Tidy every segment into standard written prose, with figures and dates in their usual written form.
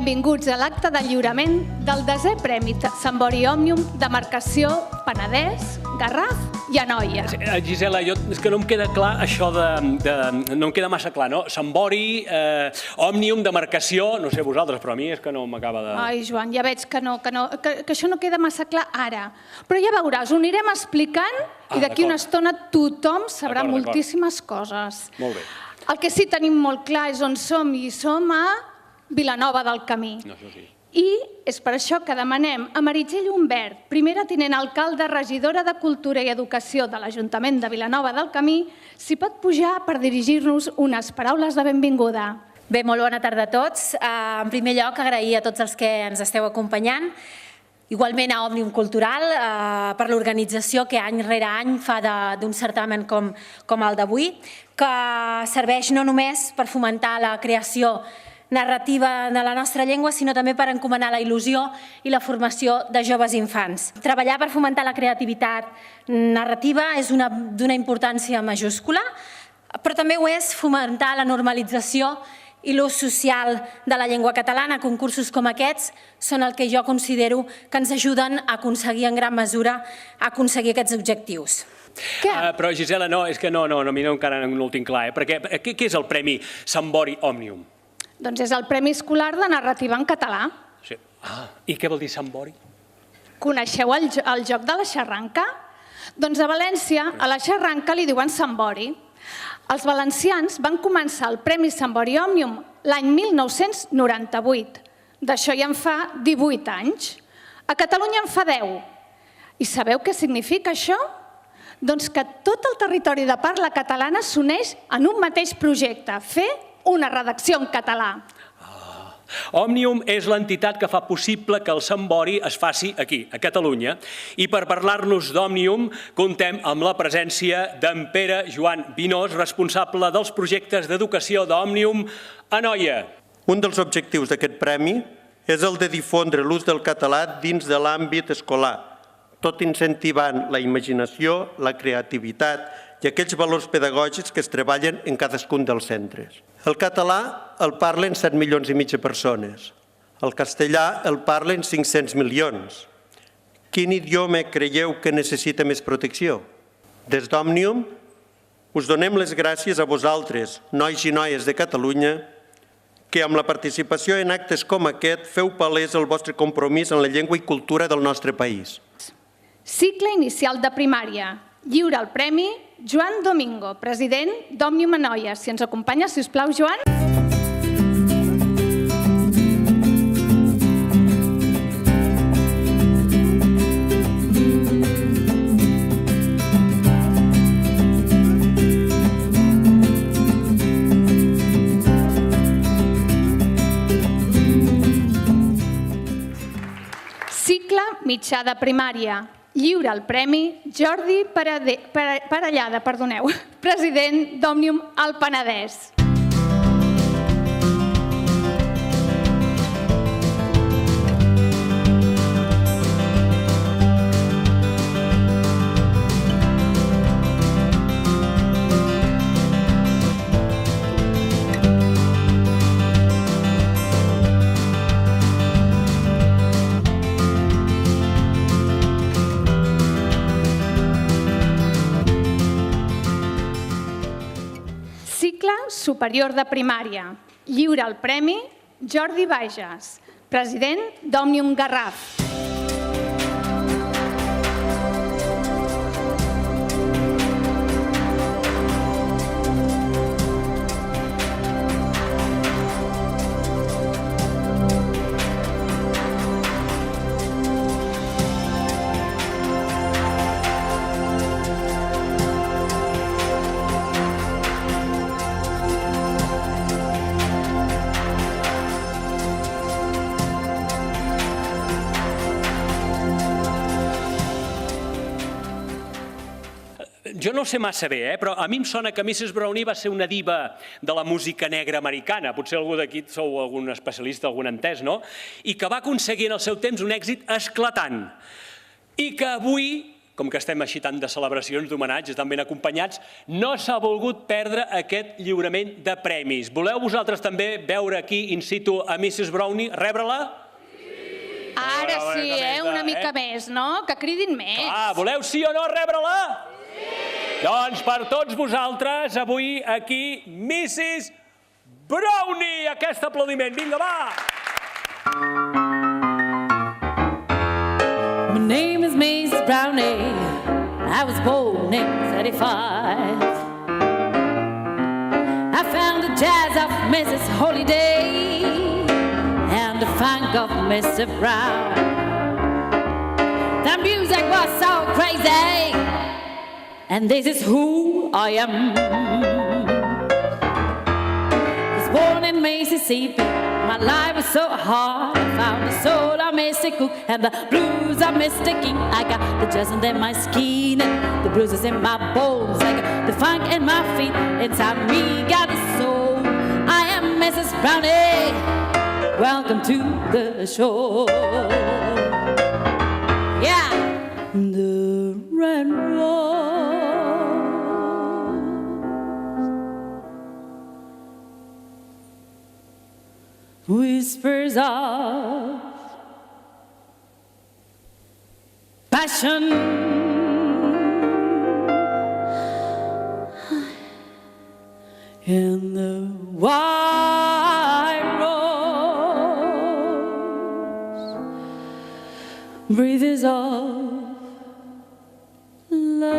Benvinguts a l'acte de lliurament del 10è Premi Sambori Òmnium de Marcació Penedès, Garraf i Anoia. Gisela, és que no em queda clar això no em queda massa clar, no? Sambori, Òmnium, demarcació, no sé vosaltres, però a mi és que no m'acaba de... Ai, Joan, ja veig que això no queda massa clar ara. Però ja veuràs, ho anirem explicant i d'aquí una estona tothom sabrà moltíssimes coses. Molt bé. El que sí que tenim molt clar és on som i som a Vilanova del Camí. I és per això que demanem a Meritxell Humbert, primera tinent alcalde, regidora de Cultura i Educació de l'Ajuntament de Vilanova del Camí, si pot pujar per dirigir-nos unes paraules de benvinguda. Bé, molt bona tarda a tots. En primer lloc, agrair a tots els que ens esteu acompanyant, igualment a Òmnium Cultural, per l'organització que any rere any fa d'un certamen com el d'avui, que serveix no només per fomentar la creació narrativa de la nostra llengua, sinó també per encomanar la il·lusió i la formació de joves i infants. Treballar per fomentar la creativitat narrativa és d'una importància majúscula, però també ho és fomentar la normalització i l'ús social de la llengua catalana. Concursos com aquests són el que jo considero que ens ajuden a aconseguir en gran mesura aquests objectius. Però, Gisela, no, és que no, a mi encara no ho tinc clar, perquè què és el Premi Sambori Òmnium? Doncs és el Premi Escolar de Narrativa en Català. I què vol dir Sambori? Coneixeu el joc de la xarranca? Doncs a València, a la xarranca li diuen Sambori. Els valencians van començar el Premi Sambori Òmnium l'any 1998. D'això ja en fa 18 anys. A Catalunya en fa 10. I sabeu què significa això? Doncs que tot el territori de parla catalana s'uneix en un mateix projecte, fer una redacció en català. Òmnium és l'entitat que fa possible que el Sambori es faci aquí, a Catalunya. I per parlar-nos d'Òmnium, contem amb la presència d'en Pere Joan Vinós, responsable dels projectes d'educació d'Òmnium a Anoia. Un dels objectius d'aquest premi és el de difondre l'ús del català dins de l'àmbit escolar, tot incentivant la imaginació, la creativitat i aquells valors pedagògics que es treballen en cadascun dels centres. El català el parlen 7 milions i mig de persones. El castellà el parlen 500 milions. Quin idioma creieu que necessita més protecció? Des d'Òmnium us donem les gràcies a vosaltres, nois i noies de Catalunya, que amb la participació en actes com aquest feu palès el vostre compromís en la llengua i cultura del nostre país. Cicle inicial de primària. Lliura el Premi Joan Domingo, president d'Òmnium Anoia. Si ens acompanya, si us plau, Joan. Cicle mitjà de primària. Lliura el Premi Jordi Parellada, president d'Òmnium al Penedès. Superior de primària. Lliura el Premi Jordi Bages, president d'Òmnium Garraf. Jo no sé massa bé, però a mi em sona que Mrs. Brownie va ser una diva de la música negra americana. Potser algú d'aquí sou algun especialista, algun entès, no? I que va aconseguir en el seu temps un èxit esclatant. I que avui com que estem així tant de celebracions, d'homenatges, estan ben acompanyats, no s'ha volgut perdre aquest lliurament de premis. Voleu vosaltres també veure aquí in situ a Mrs. Brownie, rebre-la? Ara sí, una mica més, no? Que cridin més. Clar, voleu sí o no rebre-la? Sí! Doncs per tots vosaltres, avui aquí, Mrs. Brownie! Aquest aplaudiment, vinga, va! My name is Mrs. Brownie. I was born in 35. I found the jazz of Mrs. Holiday and the funk of Mr. Brown. The music was so crazy, and this is who I am. I was born in Mississippi. My life was so hard. I found the soul of Mr. Cook and the blues of Mr. King. I got the jazz under my skin and the blues is in my bones. I got the funk in my feet. Inside me got the soul. I am Mrs. Brownie. Welcome to the show. Yeah. The red rose whispers of passion in the white rose breathes of love.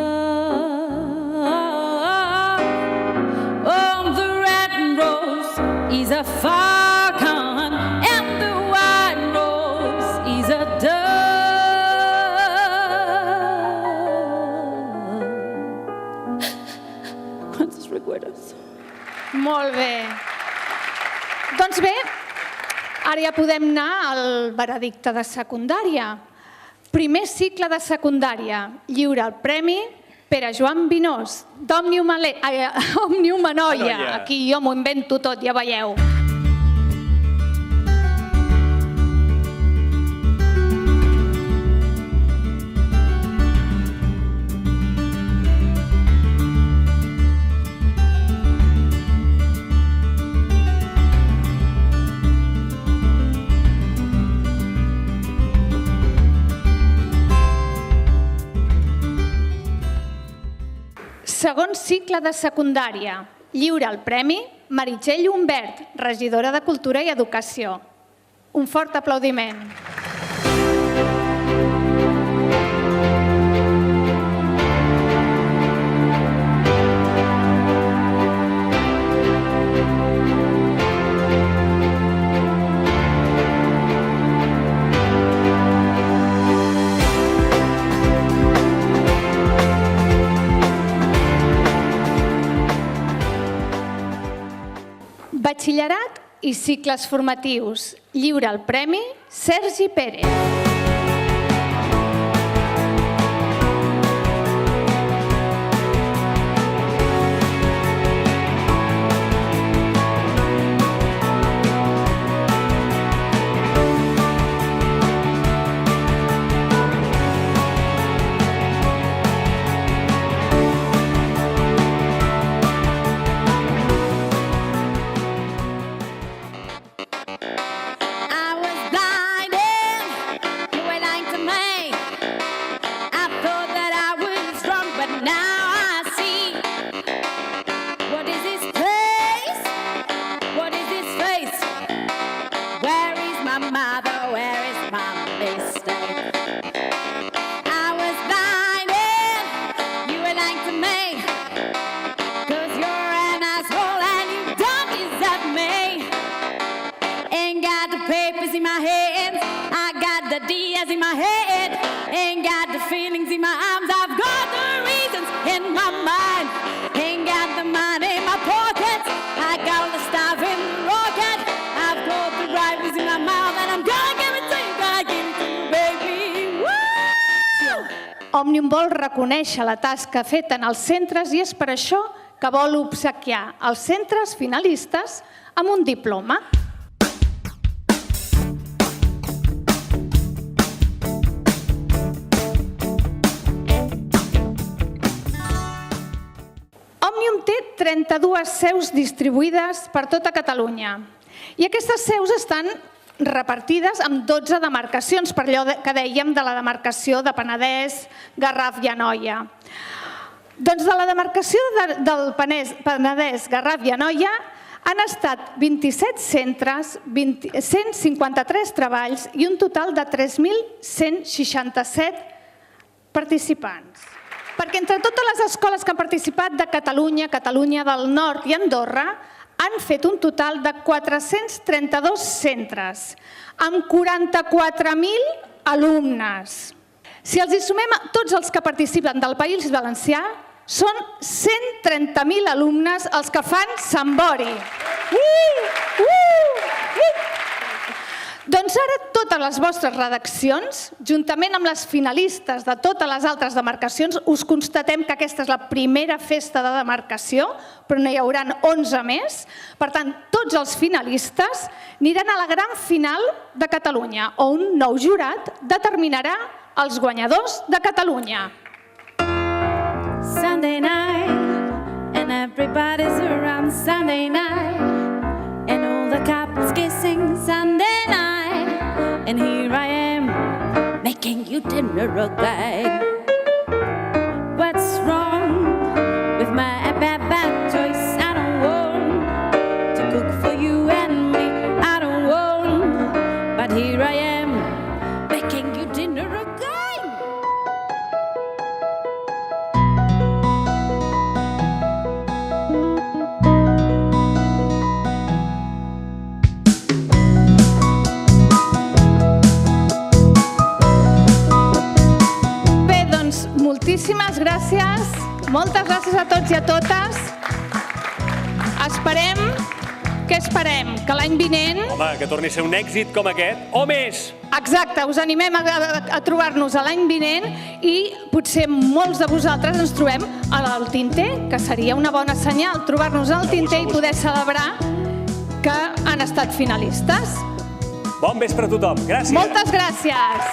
Oh, the red rose is a falcon, and the white rose is a dove. Quantos recuerdos. Molt bé. Doncs bé, ara ja podem anar al veredicte de secundària. Primer cicle de secundària, lliura el premi Pere Joan Vinós, d'Òmnium Anoia. Aquí jo m'ho invento tot, ja veieu. Segon cicle de secundària. Lliura el premi Meritxell Humbert, regidora de Cultura i Educació. Un fort aplaudiment. Batxillerat i cicles formatius. Lliura el premi Sergi Pérez. Òmnium vol reconèixer la tasca feta en els centres i és per això que vol obsequiar els centres finalistes amb un diploma. té 32 seus distribuïdes per tota Catalunya. I aquestes seus estan repartides en 12 demarcacions, per allò que dèiem de la demarcació de Penedès, Garraf i Anoia. Doncs de la demarcació del Penedès, Garraf i Anoia han estat 27 centres, 153 treballs i un total de 3.167 participants. Perquè entre totes les escoles que han participat de Catalunya, Catalunya del Nord i Andorra, han fet un total de 432 centres, amb 44.000 alumnes. Si els hi sumem a tots els que participen del País Valencià, són 130.000 alumnes els que fan Sant Bori. Doncs ara totes les vostres redaccions, juntament amb les finalistes de totes les altres demarcacions, us constatem que aquesta és la primera festa de demarcació, però n'hi haurà 11 més. Per tant, tots els finalistes aniran a la gran final de Catalunya, on un nou jurat determinarà els guanyadors de Catalunya. Sunday night, and everybody's around Sunday night, and all the couples kissing Sunday night, and here I am, making you dinner again. What's wrong with my bad choice? I don't want to cook for you and me, I don't want, but here I am, making you dinner again. Moltíssimes gràcies, moltes gràcies a tots i a totes. Què esperem? Que l'any vinent... Home, que torni a ser un èxit com aquest, o més! Exacte, us animem a trobar-nos l'any vinent i potser molts de vosaltres ens trobem al Tinter, que seria una bona senyal, trobar-nos al Tinter i poder celebrar que han estat finalistes. Bon vespre a tothom, gràcies! Moltes gràcies!